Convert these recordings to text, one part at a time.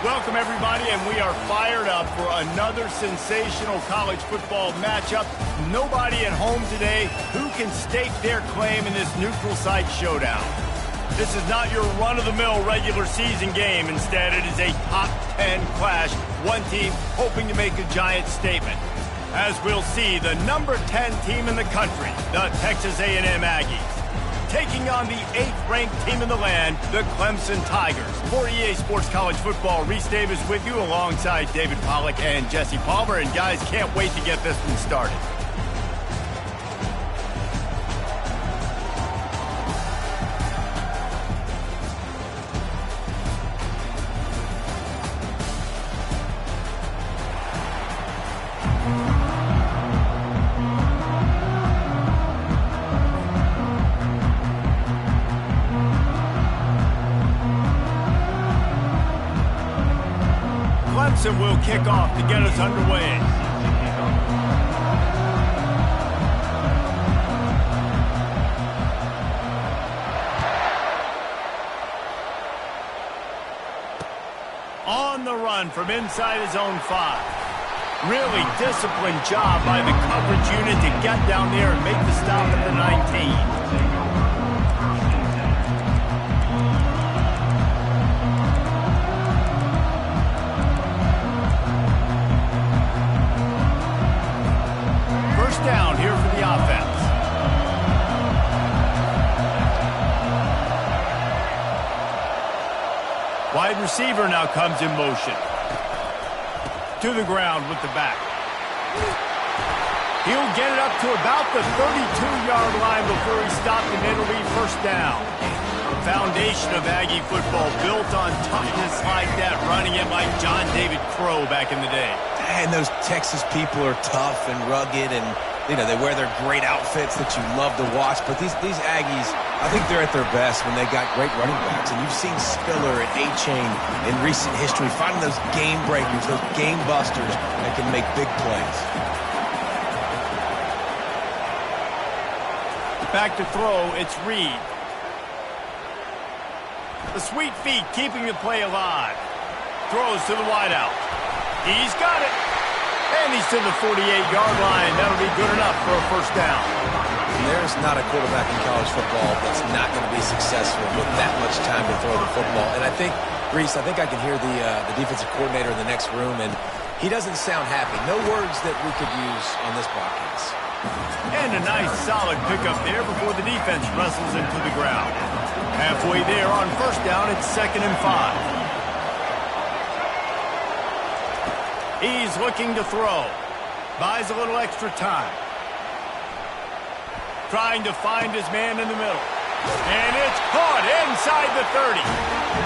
Welcome, everybody, and we are fired up for another sensational college football matchup. Nobody at home today who can stake their claim in this neutral site showdown. This is not your run-of-the-mill regular season game. Instead, it is a top 10 clash, one team hoping to make a giant statement. As we'll see, the number 10 team in the country, the Texas A&M Aggies, taking on the 8th-ranked team in the land, the Clemson Tigers. For EA Sports College Football, Reese Davis with you alongside David Pollack and Jesse Palmer. And guys, can't wait to get this one started. Clemson will kick off to get us underway. On the run from inside his own 5. Really disciplined job by the coverage unit to get down there and make the stop at the 19. Down here for the offense. Wide receiver now comes in motion. To the ground with the back. He'll get it up to about the 32-yard line before he stopped, and it'll be first down. The foundation of Aggie football built on toughness like that, running it like John David Crow back in the day. And those Texas people are tough and rugged, and you know, they wear their great outfits that you love to watch. But these Aggies, I think they're at their best when they got great running backs. And you've seen Spiller and A-Chain in recent history finding those game breakers, those game busters that can make big plays. Back to throw, it's Reed. The sweet feet keeping the play alive. Throws to the wideout. He's got it. And he's to the 48-yard line. That'll be good enough for a first down. There's not a quarterback in college football that's not going to be successful with that much time to throw the football. And I think, Reese, I can hear the defensive coordinator in the next room, and he doesn't sound happy. No words that we could use on this broadcast. And a nice, solid pickup there before the defense wrestles into the ground. Halfway there on first down, it's 2nd and 5. He's looking to throw. Buys a little extra time. Trying to find his man in the middle. And it's caught inside the 30.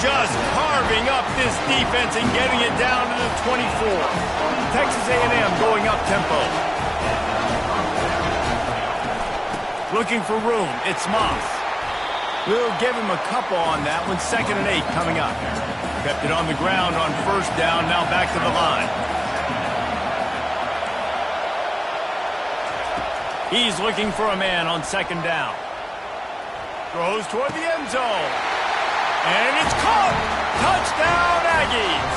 Just carving up this defense and getting it down to the 24. Texas A&M going up tempo. Looking for room. It's Moss. We'll give him a couple on that one. 2nd and 8 coming up. Kept it on the ground on first down. Now back to the line. He's looking for a man on 2nd down. Throws toward the end zone. And it's caught! Touchdown, Aggies!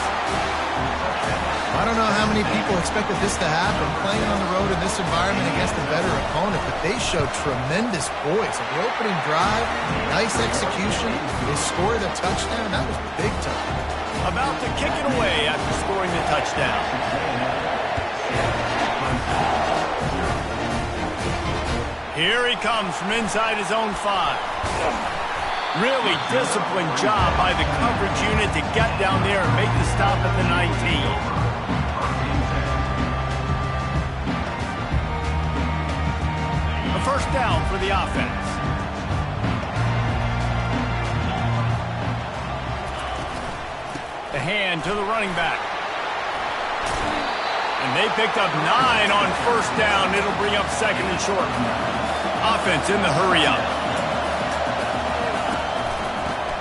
I don't know how many people expected this to happen, playing on the road in this environment against a better opponent, but they showed tremendous poise. On the opening drive, nice execution. They scored a touchdown. That was big time. About to kick it away after scoring the touchdown. Here he comes from inside his own 5. Really disciplined job by the coverage unit to get down there and make the stop at the 19. A first down for the offense. The hand to the running back. And they picked up 9 on first down. It'll bring up 2nd and short. Offense in the hurry-up.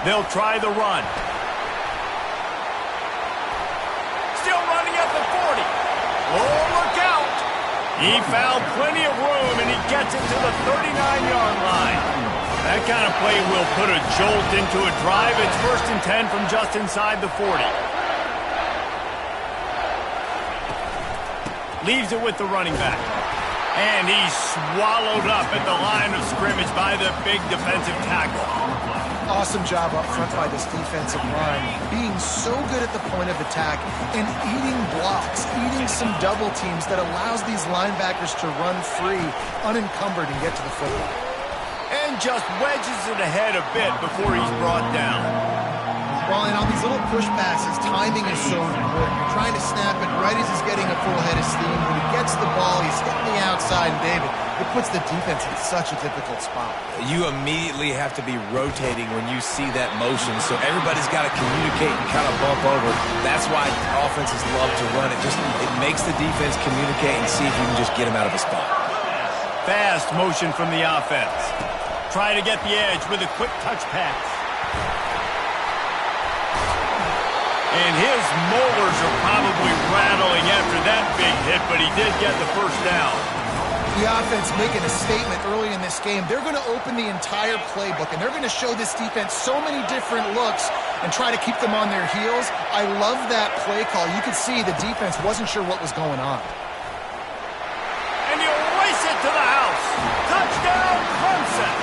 They'll try the run. Still running at the 40. Oh, look out! He found plenty of room, and he gets it to the 39-yard line. That kind of play will put a jolt into a drive. It's 1st and 10 from just inside the 40. Leaves it with the running back. And he's swallowed up at the line of scrimmage by the big defensive tackle. Awesome job up front by this defensive line, being so good at the point of attack and eating blocks, eating some double teams that allows these linebackers to run free, unencumbered, and get to the football. And just wedges it ahead a bit before he's brought down. Well, and on these little push passes, timing is so important. You're trying to snap it right as he's getting a full head of steam. When he gets the ball, he's hitting the outside, and David, it puts the defense in such a difficult spot. You immediately have to be rotating when you see that motion, so everybody's got to communicate and kind of bump over. That's why offenses love to run it. It makes the defense communicate and see if you can just get him out of a spot. Fast motion from the offense. Try to get the edge with a quick touch pass. And his molars are probably rattling after that big hit, but he did get the first down. The offense making a statement early in this game. They're going to open the entire playbook, and they're going to show this defense so many different looks and try to keep them on their heels. I love that play call. You could see the defense wasn't sure what was going on. And he'll race it to the house. Touchdown, Clemson.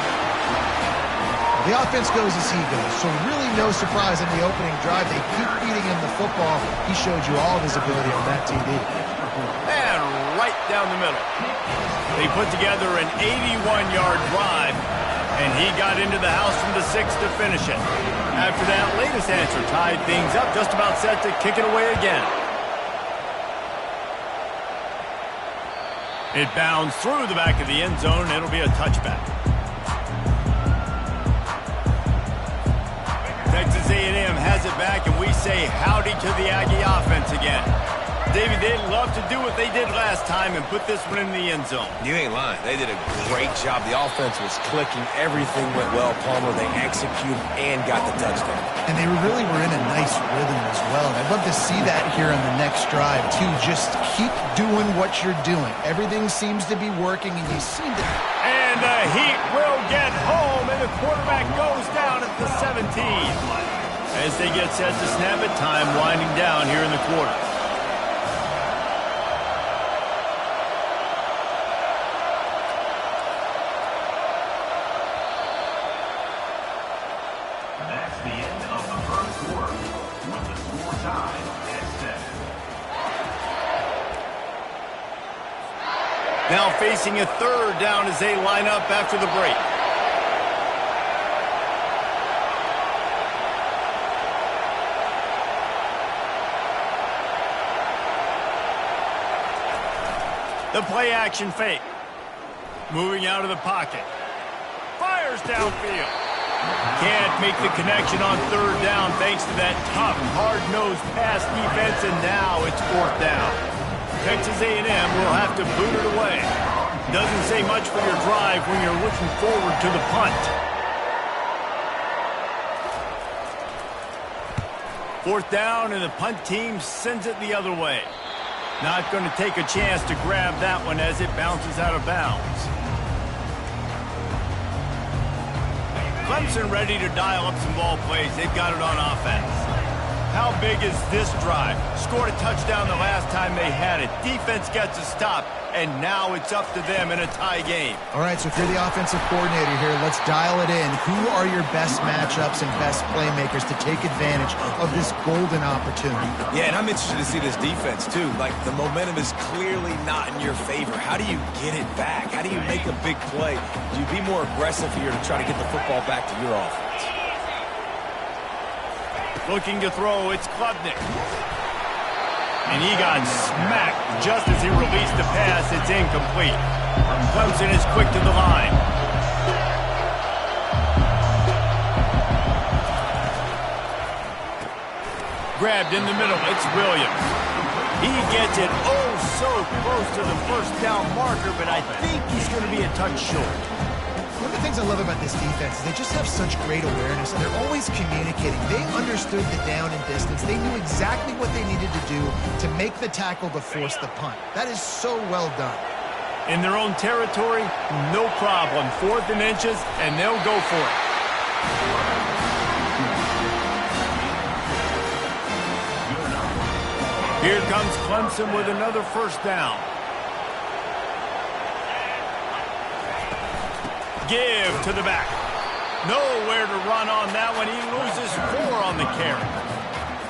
The offense goes as he goes, so really no surprise in the opening drive. They keep feeding him the football. He showed you all of his ability on that TD. And right down the middle. They put together an 81-yard drive, and he got into the house from the 6 to finish it. After that latest answer tied things up, just about set to kick it away again. It bounds through the back of the end zone, and it'll be a touchback. Texas A&M has it back, and we say howdy to the Aggie offense again. David, they'd love to do what they did last time and put this one in the end zone. You ain't lying. They did a great job. The offense was clicking. Everything went well, Palmer. They executed and got the touchdown. And they really were in a nice rhythm as well. And I'd love to see that here on the next drive, too. Just keep doing what you're doing. Everything seems to be working, and you seem to... And the Heat will get home, and the quarterback goes down at the 17. As they get set to snap it, time winding down here in the quarter. That's the end of the first quarter, with the score tied at 7. Now facing a third down as they line up after the break. The play action fake. Moving out of the pocket. Fires downfield. Can't make the connection on third down thanks to that tough, hard-nosed pass defense, and now it's fourth down. Texas A&M will have to boot it away. Doesn't say much for your drive when you're looking forward to the punt. Fourth down, and the punt team sends it the other way. Not going to take a chance to grab that one as it bounces out of bounds. Clemson ready to dial up some ball plays. They've got it on offense. How big is this drive? Scored a touchdown the last time they had it. Defense gets a stop, and now it's up to them in a tie game. All right, so if you're the offensive coordinator here, let's dial it in. Who are your best matchups and best playmakers to take advantage of this golden opportunity? Yeah, and I'm interested to see this defense, too. Like, the momentum is clearly not in your favor. How do you get it back? How do you make a big play? Do you be more aggressive here to try to get the football back to your offense? Looking to throw, it's Klubnik. And he got smacked just as he released the pass. It's incomplete. Clemson is quick to the line. Grabbed in the middle, it's Williams. He gets it oh so close to the first down marker, but I think he's going to be a touch short. One of the things I love about this defense is they just have such great awareness, and they're always communicating. They understood the down and distance. They knew exactly what they needed to do to make the tackle to force the punt. That is so well done. In their own territory, no problem. 4th and inches, and they'll go for it. Here comes Clemson with another first down. give to the back. Nowhere to run on that one. He loses 4 on the carry.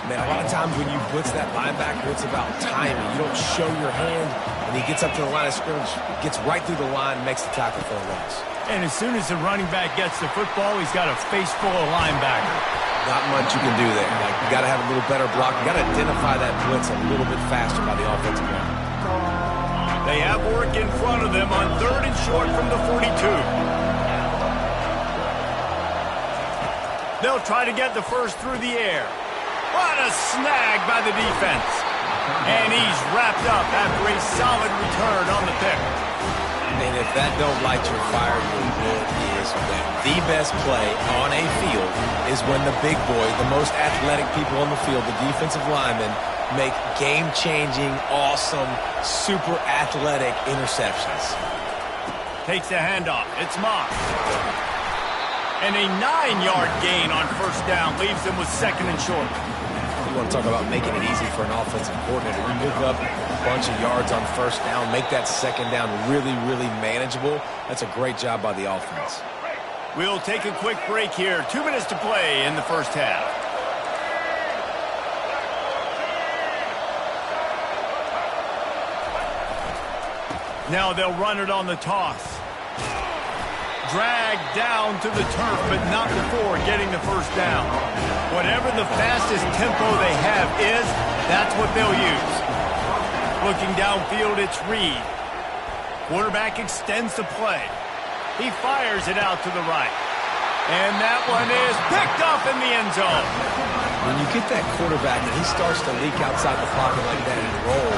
Man, a lot of times when you blitz that linebacker, it's about timing. You don't show your hand, and he gets up to the line of scrimmage, gets right through the line, makes the tackle for a loss. And as soon as the running back gets the football, he's got a face full of linebacker. Not much you can do there. Like, you got to have a little better block. You got to identify that blitz a little bit faster by the offensive line. They have work in front of them on 3rd and short from the 42. They'll try to get the first through the air. What a snag by the defense. And he's wrapped up after a solid return on the pick. And if that don't light your fire, your will is that the best play on a field is when the big boy, the most athletic people on the field, the defensive linemen, make game-changing, awesome, super athletic interceptions. Takes the handoff. It's Moss. And a 9-yard gain on first down leaves them with 2nd and short. You want to talk about making it easy for an offensive coordinator. You pick up a bunch of yards on first down, make that 2nd down really, really manageable. That's a great job by the offense. We'll take a quick break here. 2 minutes to play in the first half. Now they'll run it on the toss. Dragged down to the turf, but not before getting the first down. Whatever the fastest tempo they have is, that's what they'll use. Looking downfield, it's Reed. Quarterback extends the play. He fires it out to the right. And that one is picked up in the end zone. When you get that quarterback and he starts to leak outside the pocket like that and roll,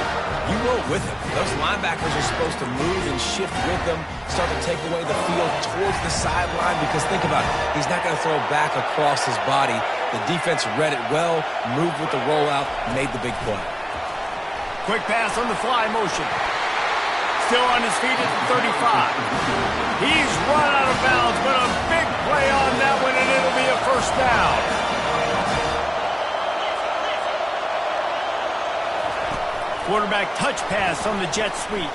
you roll with him. Those linebackers are supposed to move and shift with them, start to take away the field towards the sideline, because think about it, he's not going to throw back across his body. The defense read it well, moved with the rollout, made the big play. Quick pass on the fly motion. Still on his feet at the 35. He's run out of bounds, but a big play on that one, and it'll be a first down. Quarterback touch pass on the jet sweep.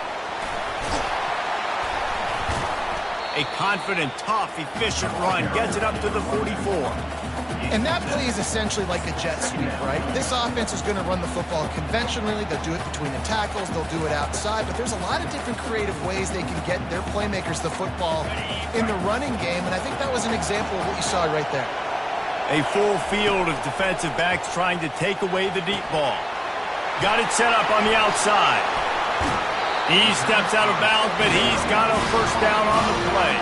A confident, tough, efficient run gets it up to the 44. And that play is essentially like a jet sweep, right? This offense is going to run the football conventionally. They'll do it between the tackles. They'll do it outside. But there's a lot of different creative ways they can get their playmakers the football in the running game. And I think that was an example of what you saw right there. A full field of defensive backs trying to take away the deep ball. Got it set up on the outside. He steps out of bounds, but he's got a first down on the play.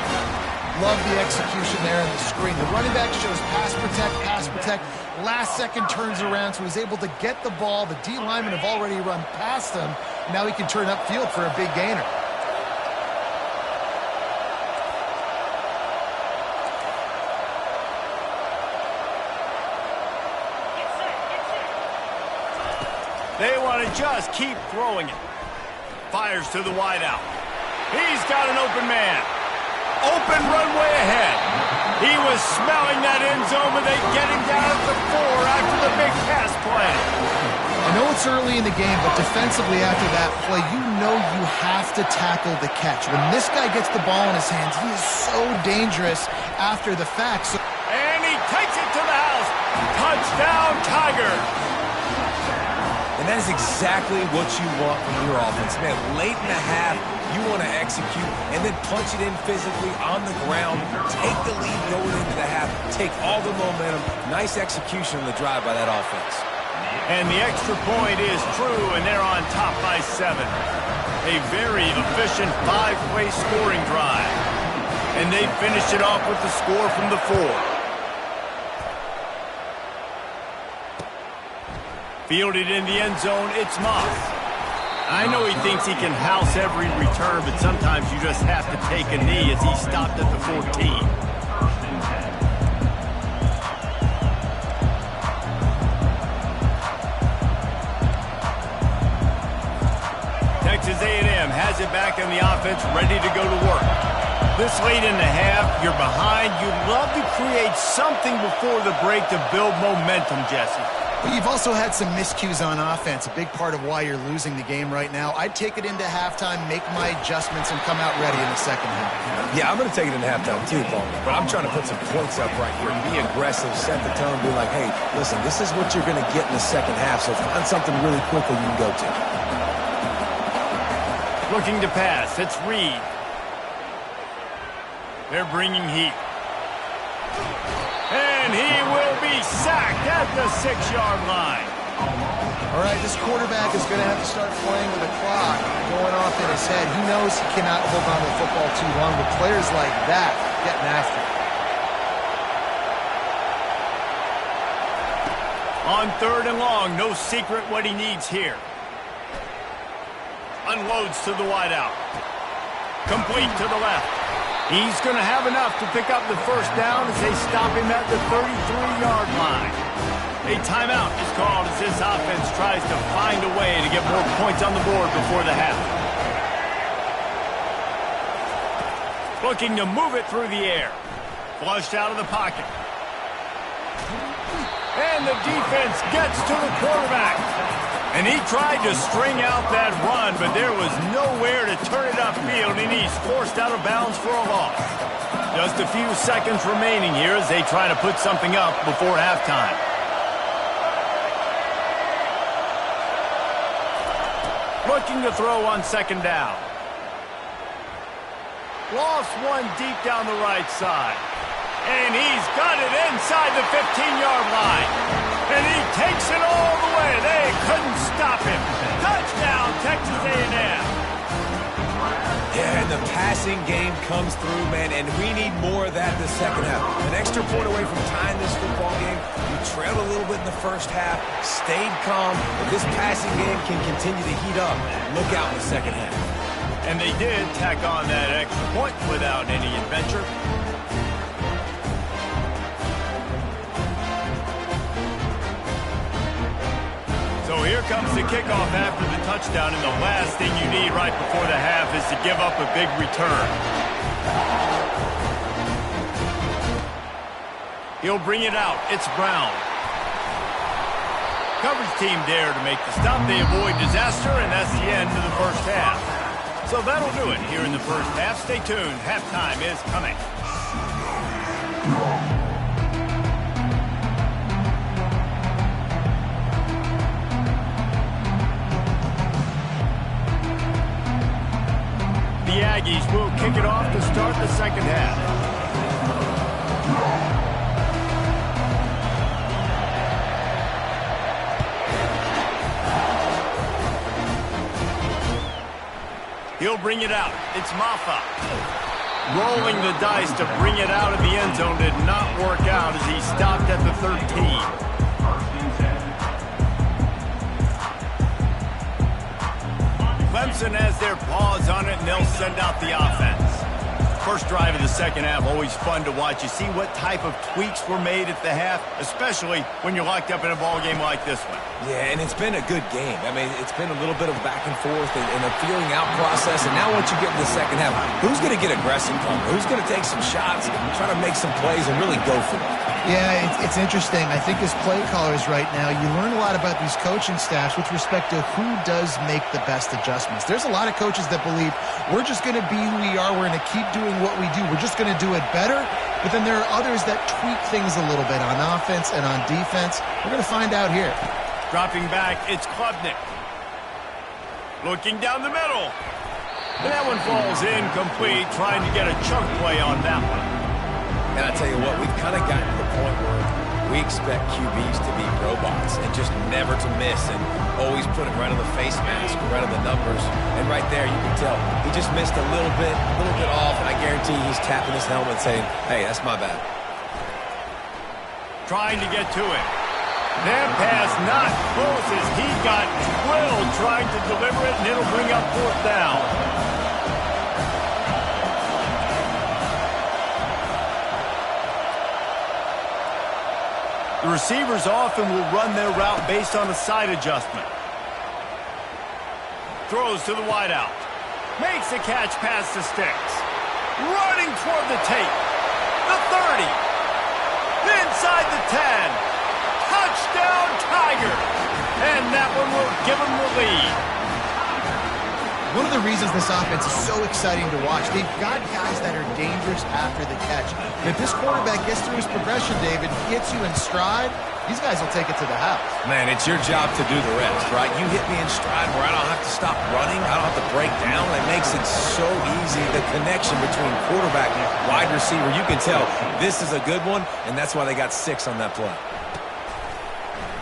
Love the execution there in the screen. The running back shows pass protect. Last second turns around, so he's able to get the ball. The D linemen have already run past him. Now he can turn upfield for a big gainer. They want to just keep throwing it. Fires to the wideout. He's got an open man. Open runway ahead. He was smelling that end zone, but they get him down at the 4 after the big pass play. I know it's early in the game, but defensively after that play, you know you have to tackle the catch. When this guy gets the ball in his hands, he is so dangerous after the fact. And he takes it to the house. Touchdown, Tigers. And that is exactly what you want from your offense. Man, late in the half, you want to execute and then punch it in physically on the ground, take the lead going into the half, take all the momentum. Nice execution on the drive by that offense. And the extra point is true, and they're on top by 7. A very efficient 5-play scoring drive. And they finish it off with the score from the 4. Fielded in the end zone, it's Moss. I know he thinks he can house every return, but sometimes you just have to take a knee as he stopped at the 14. Texas A&M has it back on the offense, ready to go to work. This late in the half, you're behind. You'd love to create something before the break to build momentum, Jesse. Well, you've also had some miscues on offense, a big part of why you're losing the game right now. I'd take it into halftime, make my adjustments, and come out ready in the second half. Yeah, I'm going to take it into halftime too, Paul. But I'm trying to put some points up right here. Be aggressive, set the tone, be like, hey, listen, this is what you're going to get in the second half, so find something really quickly you can go to. Looking to pass. It's Reed. They're bringing heat. And he will be sacked at the 6-yard line. All right, this quarterback is going to have to start playing with the clock going off in his head. He knows he cannot hold on to the football too long with players like that getting after him. On 3rd and long, no secret what he needs here. Unloads to the wideout. Complete to the left. He's going to have enough to pick up the first down as they stop him at the 33-yard line. A timeout is called as this offense tries to find a way to get more points on the board before the half. Looking to move it through the air. Flushed out of the pocket. And the defense gets to the quarterback. And he tried to string out that run, but there was nowhere to turn it upfield, and he's forced out of bounds for a loss. Just a few seconds remaining here as they try to put something up before halftime. Looking to throw on 2nd down. Lost one deep down the right side. And he's got it inside the 15-yard line. And he takes it all the way. They couldn't stop him. Touchdown, Texas A&M. Yeah, and the passing game comes through, man, and we need more of that in the second half. An extra point away from tying this football game. You trailed a little bit in the first half, stayed calm, but this passing game can continue to heat up. Look out in the second half. And they did tack on that extra point without any adventure. So here comes the kickoff after the touchdown, and the last thing you need right before the half is to give up a big return. He'll bring it out. It's Brown. Coverage team there to make the stop. They avoid disaster, and that's the end of the first half. So that'll do it here in the first half. Stay tuned. Halftime is coming. The Aggies will kick it off to start the second half. He'll bring it out. It's Maffa. Rolling the dice to bring it out of the end zone did not work out as he stopped at the 13. Clemson has their paws on it, and they'll send out the offense. First drive of the second half, always fun to watch. You see what type of tweaks were made at the half, especially when you're locked up in a ball game like this one. Yeah, and it's been a good game. I mean, it's been a little bit of back and forth and a feeling out process. And now once you get in the second half, who's going to get aggressive, Palmer? Who's going to take some shots, try to make some plays, and really go for it? Yeah, it's interesting. I think as play callers right now, you learn a lot about these coaching staffs with respect to who does make the best adjustments. There's a lot of coaches that believe we're just going to be who we are. We're going to keep doing what we do. We're just going to do it better. But then there are others that tweak things a little bit on offense and on defense. We're going to find out here. Dropping back, it's Klubnik. Looking down the middle. And that one falls incomplete, trying to get a chunk play on that one. And I tell you what, we've kind of gotten to the point where we expect QBs to be robots and just never to miss and always put it right on the face mask, right on the numbers. And right there, you can tell he just missed a little bit off, and I guarantee he's tapping his helmet saying, hey, that's my bad. Trying to get to it. That pass not close as he got drilled trying to deliver it, and it'll bring up 4th down. The receivers often will run their route based on a side adjustment. Throws to the wideout. Makes the catch past the sticks. running toward the tape. The 30. Inside the 10. Touchdown, Tiger. And that one will give them the lead. One of the reasons this offense is so exciting to watch, they've got guys that are dangerous after the catch. And if this quarterback gets through his progression, David, gets you in stride, these guys will take it to the house. Man, it's your job to do the rest, right? You hit me in stride where I don't have to stop running. I don't have to break down. It makes it so easy. The connection between quarterback and wide receiver, you can tell this is a good one, and that's why they got 6 on that play.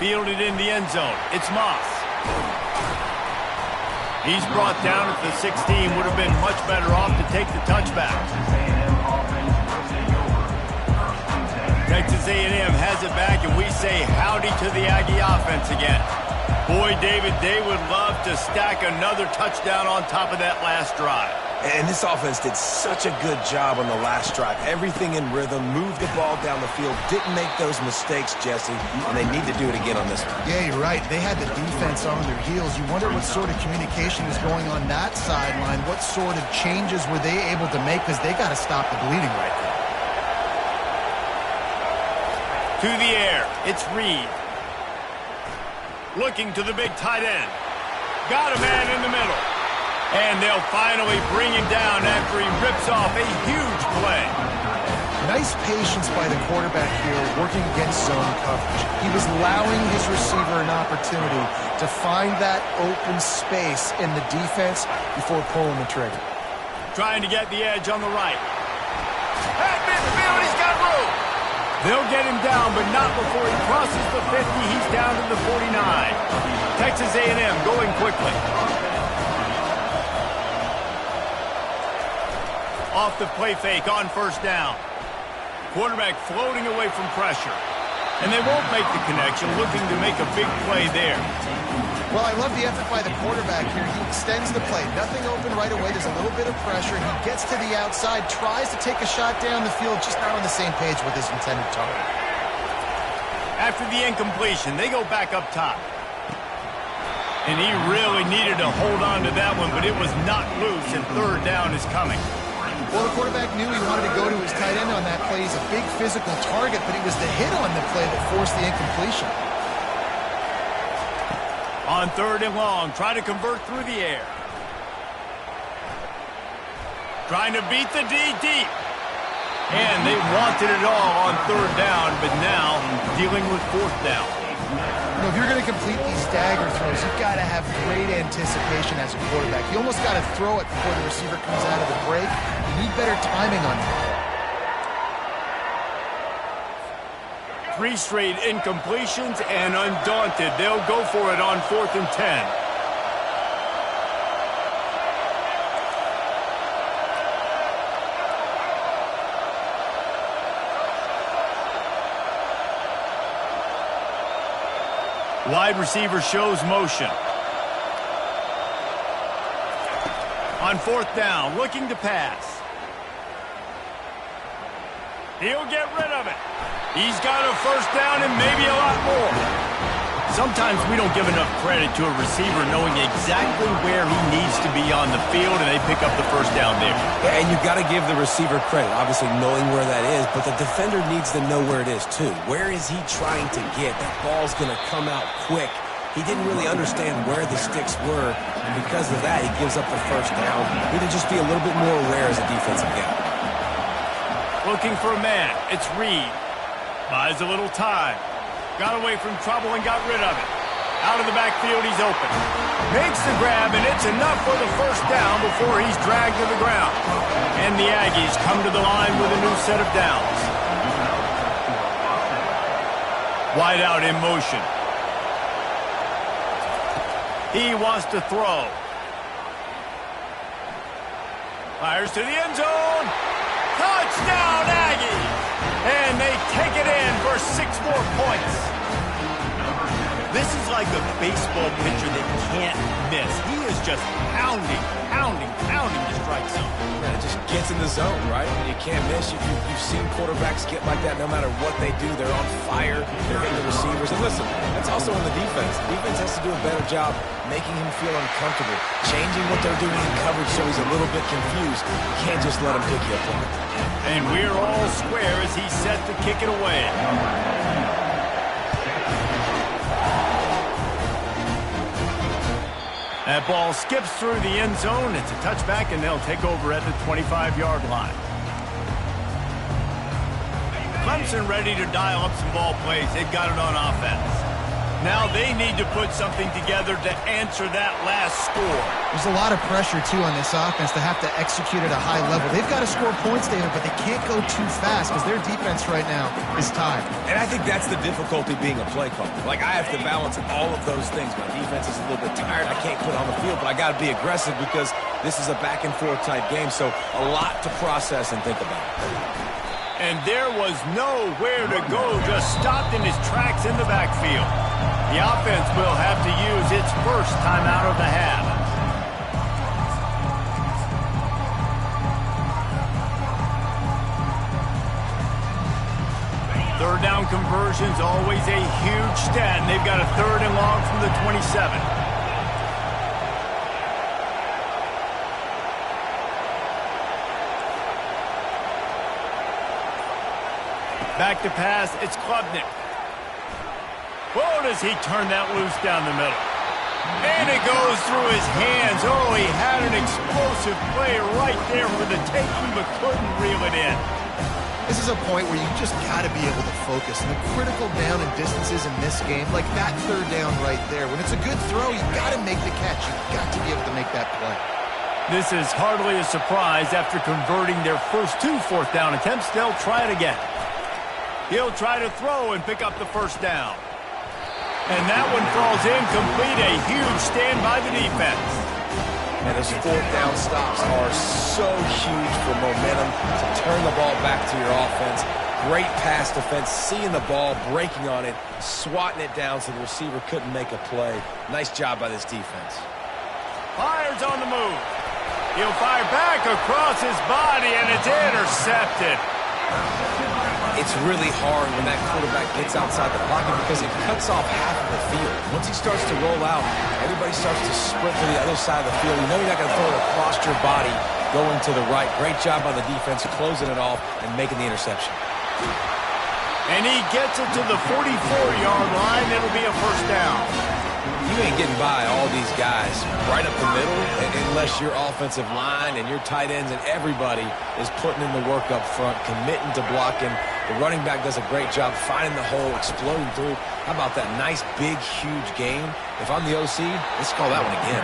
Fielded in the end zone. It's Moss. He's brought down at the 16. Would have been much better off to take the touchback. Texas A&M has it back, and we say howdy to the Aggie offense again. Boy, David, they would love to stack another touchdown on top of that last drive. And this offense did such a good job on the last drive. Everything in rhythm, moved the ball down the field, didn't make those mistakes, Jesse, and they need to do it again on this one. Yeah, you're right. They had the defense on their heels. You wonder what sort of communication was going on that sideline. What sort of changes were they able to make, because they got to stop the bleeding right there. To the air, it's Reed. Looking to the big tight end. Got a man in the middle. And they'll finally bring him down after he rips off a huge play. Nice patience by the quarterback here, working against zone coverage. He was allowing his receiver an opportunity to find that open space in the defense before pulling the trigger. Trying to get the edge on the right. At midfield, he's got room. They'll get him down, but not before he crosses the 50. He's down to the 49. Texas A&M going quickly. Off the play fake on first down. Quarterback floating away from pressure. And they won't make the connection, looking to make a big play there. Well, I love the effort by the quarterback here. He extends the play. Nothing open right away. There's a little bit of pressure. He gets to the outside, tries to take a shot down the field, just not on the same page with his intended target. After the incompletion, they go back up top. And he really needed to hold on to that one, but it was not loose, and third down is coming. Well, the quarterback knew he wanted to go to his tight end on that play. He's a big physical target, but it was the hit on the play that forced the incompletion. On third and long, try to convert through the air. Trying to beat the D deep. And they wanted it all on third down, but now dealing with fourth down. You know, if you're going to complete these stagger throws, you've got to have great anticipation as a quarterback. You almost got to throw it before the receiver comes out of the break. You need better timing on that. 3 straight incompletions, and undaunted, they'll go for it on 4th and 10. Wide receiver shows motion. On 4th down, looking to pass. He'll get rid of it. He's got a first down and maybe a lot more. Sometimes we don't give enough credit to a receiver knowing exactly where he needs to be on the field, and they pick up the first down there. And you've got to give the receiver credit, obviously knowing where that is, but the defender needs to know where it is too. Where is he trying to get? That ball's going to come out quick. He didn't really understand where the sticks were, and because of that, he gives up the first down. Need to just be a little bit more aware as a defensive guy. Looking for a man. It's Reed. Buys a little time. Got away from trouble and got rid of it. Out of the backfield, he's open. Makes the grab, and it's enough for the first down before he's dragged to the ground. And the Aggies come to the line with a new set of downs. Wide out in motion. He wants to throw. Fires to the end zone. Touchdown, Aggies! And they take it in for 6 more points. This is like a baseball pitcher that can't miss. He is just pounding the strike zone. Yeah, it just gets in the zone, right? And you can't miss. You've seen quarterbacks get like that no matter what they do. They're on fire. They're hitting the receivers. And listen, that's also on the defense. The defense has to do a better job making him feel uncomfortable, changing what they're doing in coverage so he's a little bit confused. You can't just let him pick you apart. And we're all square as he's set to kick it away. That ball skips through the end zone. It's a touchback, and they'll take over at the 25-yard line. Clemson ready to dial up some ball plays. They've got it on offense. Now they need to put something together to answer that last score. There's a lot of pressure, too, on this offense to have to execute at a high level. They've got to score points, David, but they can't go too fast because their defense right now is tired. And I think that's the difficulty being a play caller. Like, I have to balance all of those things. My defense is a little bit tired. I can't put it on the field, but I got to be aggressive because this is a back-and-forth type game, so a lot to process and think about. And there was nowhere to go, just stopped in his tracks in the backfield. The offense will have to use its first timeout of the half. Third down conversion's always a huge stat, and they've got a 3rd and long from the 27. Back to pass, it's Klubnik. Whoa, does he turn that loose down the middle. And it goes through his hands. Oh, he had an explosive play right there for the taking, but couldn't reel it in. This is a point where you just got to be able to focus. And the critical down and distances in this game, like that 3rd down right there, when it's a good throw, you got to make the catch. You've got to be able to make that play. This is hardly a surprise. After converting their first 2 4th down attempts, they'll try it again. He'll try to throw and pick up the 1st down. And that one falls incomplete. A huge stand by the defense. And those 4th down stops are so huge for momentum to turn the ball back to your offense. Great pass defense, seeing the ball, breaking on it, swatting it down so the receiver couldn't make a play. Nice job by this defense. Fires on the move. He'll fire back across his body, and it's intercepted. It's really hard when that quarterback gets outside the pocket because it cuts off half of the field. Once he starts to roll out, everybody starts to sprint to the other side of the field. You know you're not going to throw it across your body going to the right. Great job by the defense closing it off and making the interception. And he gets it to the 44-yard line. It'll be a 1st down. You ain't getting by all these guys right up the middle unless your offensive line and your tight ends and everybody is putting in the work up front, committing to blocking. The running back does a great job finding the hole, exploding through. How about that nice, big, huge game? If I'm the OC, let's call that one again.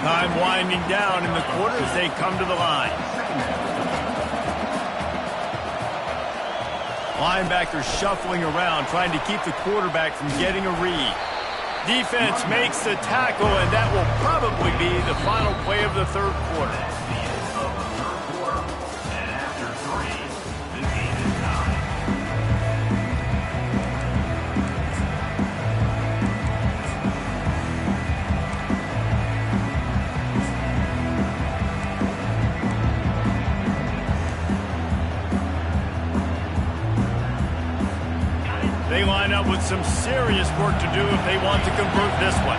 Time winding down in the quarter as they come to the line. Linebackers shuffling around, trying to keep the quarterback from getting a read. Defense makes the tackle, and that will probably be the final play of the 3rd quarter. They line up with some serious work to do if they want to convert this one.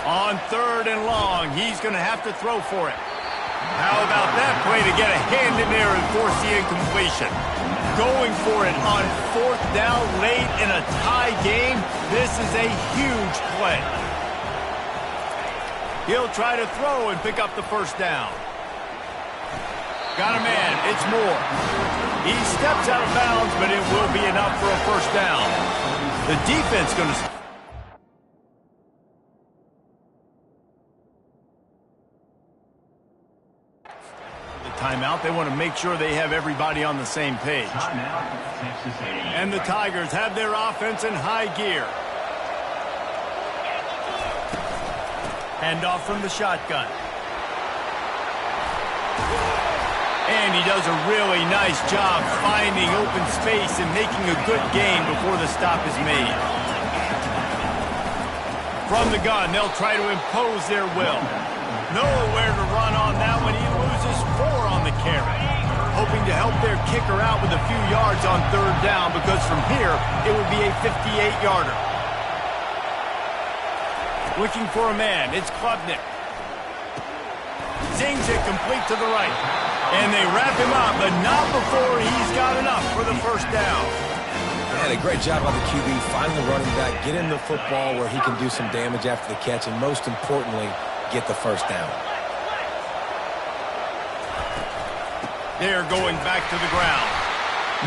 On 3rd and long, he's going to have to throw for it. How about that play to get a hand in there and force the incompletion? Going for it on 4th down late in a tie game. This is a huge play. He'll try to throw and pick up the 1st down. Got a man. It's Moore. He steps out of bounds, but it will be enough for a 1st down. The defense going to... The timeout. They want to make sure they have everybody on the same page. And the Tigers have their offense in high gear. Handoff from the shotgun. And he does a really nice job finding open space and making a good gain before the stop is made. From the gun, they'll try to impose their will. Nowhere to run on that one. He loses 4 on the carry. Hoping to help their kicker out with a few yards on 3rd down, because from here, it would be a 58-yarder. Looking for a man. It's Klubnik. Zings it complete to the right. And they wrap him up, but not before he's got enough for the first down. Yeah, a great job by the QB, finding the running back, get him the football where he can do some damage after the catch, and most importantly, get the first down. They're going back to the ground.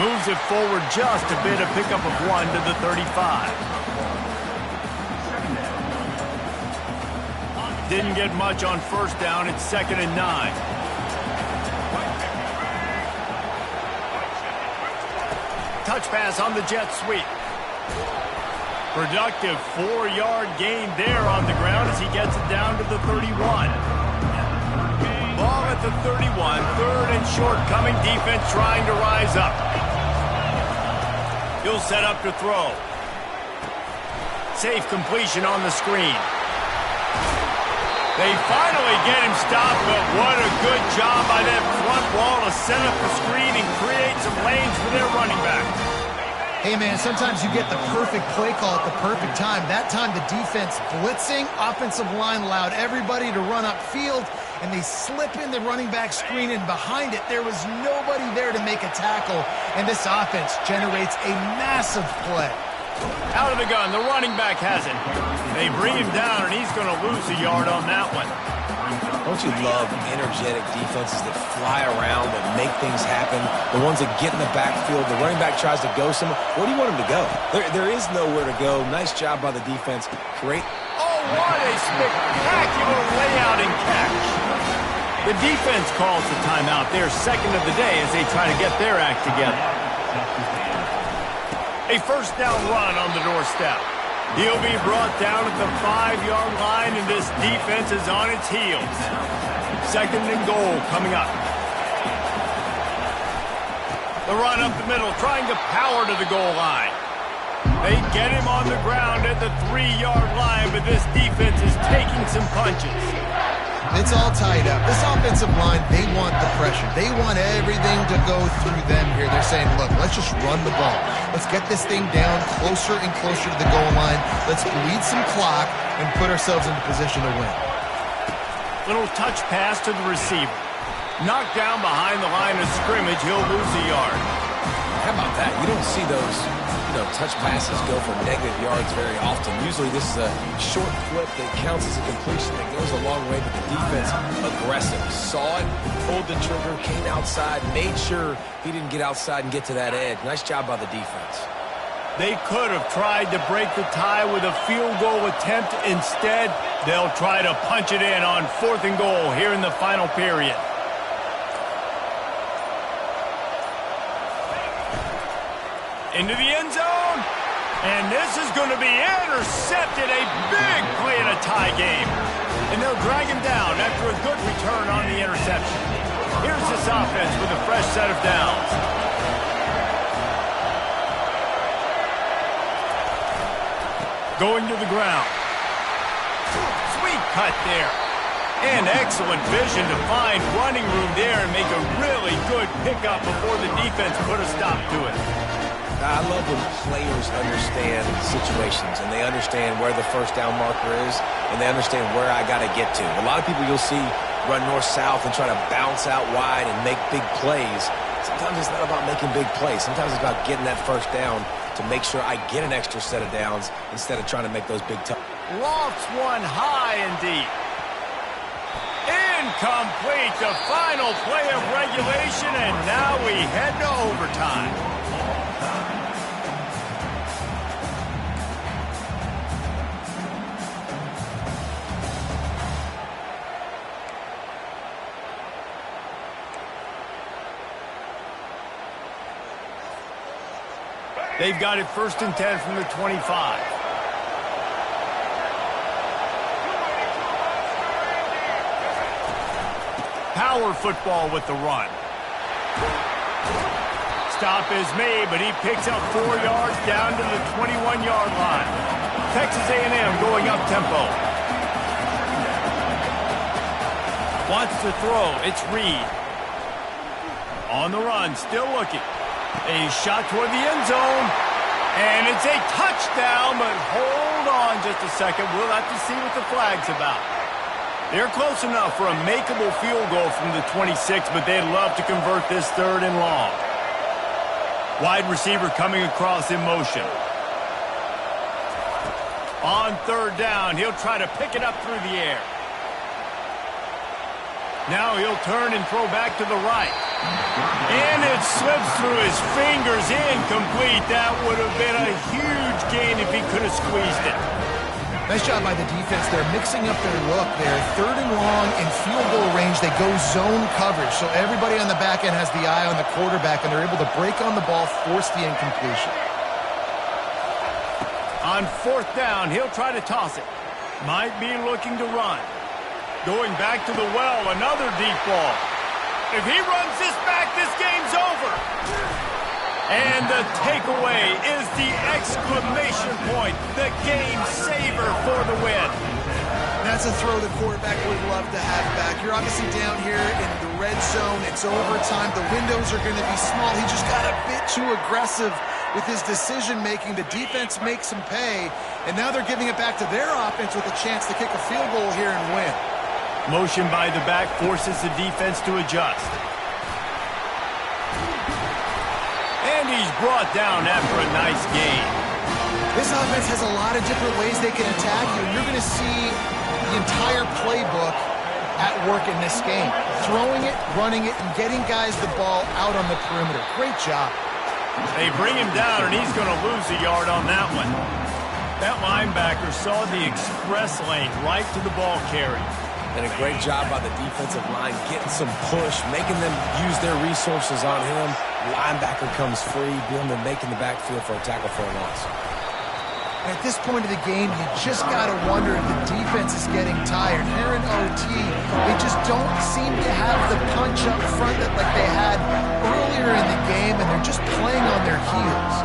Moves it forward just a bit, a pickup of 1 to the 35. Didn't get much on 1st down. It's 2nd and 9. Touch pass on the jet sweep. Productive 4-yard gain there on the ground as he gets it down to the 31. Ball at the 31, 3rd and short coming. Defense trying to rise up. He'll set up to throw. Safe completion on the screen. They finally get him stopped, but what a good job by that front wall to set up the screen and create some lanes for their running back. Hey, man, sometimes you get the perfect play call at the perfect time. That time the defense blitzing, offensive line allowed everybody to run upfield, and they slip in the running back screen, and behind it there was nobody there to make a tackle, and this offense generates a massive play. Out of the gun, the running back has it. They bring him down, and he's going to lose a yard on that one. Don't you love energetic defenses that fly around and make things happen? The ones that get in the backfield, the running back tries to go somewhere. Where do you want him to go? There is nowhere to go. Nice job by the defense. Great. Oh, what a spectacular layout and catch. The defense calls the timeout. They're 2nd of the day as they try to get their act together. A 1st down run on the doorstep. He'll be brought down at the 5-yard line, and this defense is on its heels. 2nd and goal coming up. The run up the middle, trying to power to the goal line. They get him on the ground at the 3-yard line, but this defense is taking some punches. It's all tied up. This offensive line, they want the pressure. They want everything to go through them here. They're saying, look, let's just run the ball. Let's get this thing down closer and closer to the goal line. Let's bleed some clock and put ourselves in a position to win. Little touch pass to the receiver. Knocked down behind the line of scrimmage. He'll lose a yard. How about that? You don't see those touch passes go for negative yards very often. Usually this is a short flip that counts as a completion that goes a long way, but the defense aggressive. Saw it, pulled the trigger, came outside, made sure he didn't get outside and get to that edge. Nice job by the defense. They could have tried to break the tie with a field goal attempt. Instead, they'll try to punch it in on 4th and goal here in the final period. Into the end zone, and this is going to be intercepted. A big play in a tie game, and they'll drag him down after a good return on the interception. Here's this offense with a fresh set of downs. Going to the ground. Sweet cut there. And excellent vision to find running room there and make a really good pickup before the defense put a stop to it. I love when players understand situations and they understand where the 1st down marker is and they understand where I got to get to. A lot of people you'll see run north-south and try to bounce out wide and make big plays. Sometimes it's not about making big plays. Sometimes it's about getting that 1st down to make sure I get an extra set of downs instead of trying to make those big touchdowns. Lofts one high and deep. Incomplete, the final play of regulation, and now we head to overtime. They've got it 1st and 10 from the 25. Power football with the run. Stop is made, but he picks up 4 yards down to the 21-yard line. Texas A&M going up-tempo. Wants to throw. It's Reed. On the run, still looking. A shot toward the end zone. And it's a touchdown, but hold on just a second. We'll have to see what the flag's about. They're close enough for a makeable field goal from the 26, but they'd love to convert this 3rd and long. Wide receiver coming across in motion. On 3rd down, he'll try to pick it up through the air. Now he'll turn and throw back to the right. And it slips through his fingers, incomplete. That would have been a huge gain if he could have squeezed it. Nice job by the defense. They're mixing up their look there. 3rd and long in field goal range. They go zone coverage. So everybody on the back end has the eye on the quarterback, and they're able to break on the ball, force the incompletion. On 4th down, he'll try to toss it. Might be looking to run. Going back to the well, another deep ball. If he runs this back, this game's over. And the takeaway is the exclamation point, the game saver for the win. That's a throw the quarterback would love to have back. You're obviously down here in the red zone. It's overtime. The windows are going to be small. He just got a bit too aggressive with his decision-making. The defense makes him pay, and now they're giving it back to their offense with a chance to kick a field goal here and win. Motion by the back forces the defense to adjust. And he's brought down after a nice gain. This offense has a lot of different ways they can attack you, and you're going to see the entire playbook at work in this game. Throwing it, running it, and getting guys the ball out on the perimeter. Great job. They bring him down, and he's going to lose a yard on that one. That linebacker saw the express lane right to the ball carrier. And a great job by the defensive line, getting some push, making them use their resources on him. Linebacker comes free, being them making the backfield for a tackle for a loss. At this point of the game, you just got to wonder if the defense is getting tired. Here in OT, they just don't seem to have the punch up front that like they had earlier in the game, and they're just playing on their heels.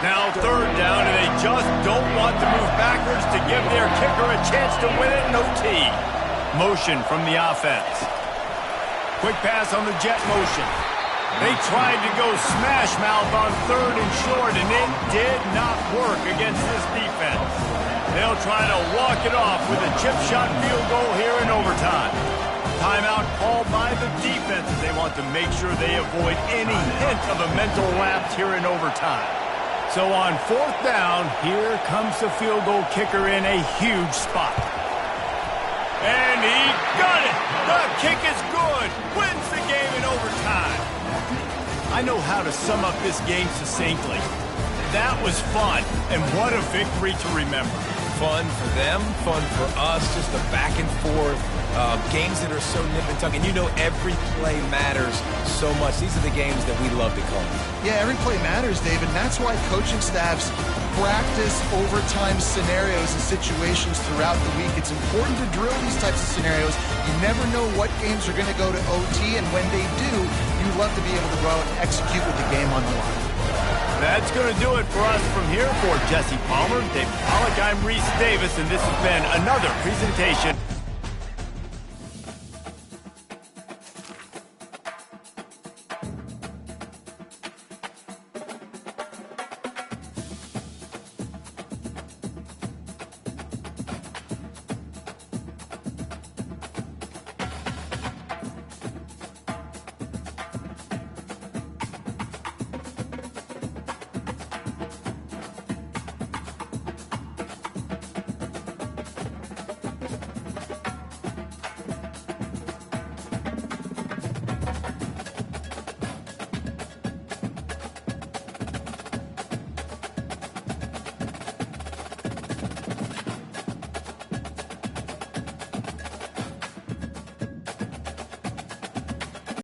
Now 3rd down, and they just don't want to move backwards to give their kicker a chance to win it in OT. Motion from the offense. Quick pass on the jet motion. They tried to go smash mouth on 3rd and short, and it did not work against this defense. They'll try to walk it off with a chip shot field goal here in overtime. Timeout called by the defense as they want to make sure they avoid any hint of a mental lapse here in overtime. So on 4th down, here comes the field goal kicker in a huge spot. And he got it! The kick is good! Wins the game in overtime. I know how to sum up this game succinctly. That was fun, and what a victory to remember. Fun for them, fun for us, just the back and forth. Games that are so nip and tuck, and you know every play matters so much. These are the games that we love to call. Yeah, every play matters, David, and that's why coaching staffs practice overtime scenarios and situations throughout the week. It's important to drill these types of scenarios. You never know what games are going to go to OT, and when they do, you love to be able to go out and execute with the game on the line. That's going to do it for us from here. For Jesse Palmer, Dave Pollock, I'm Reese Davis, and this has been another presentation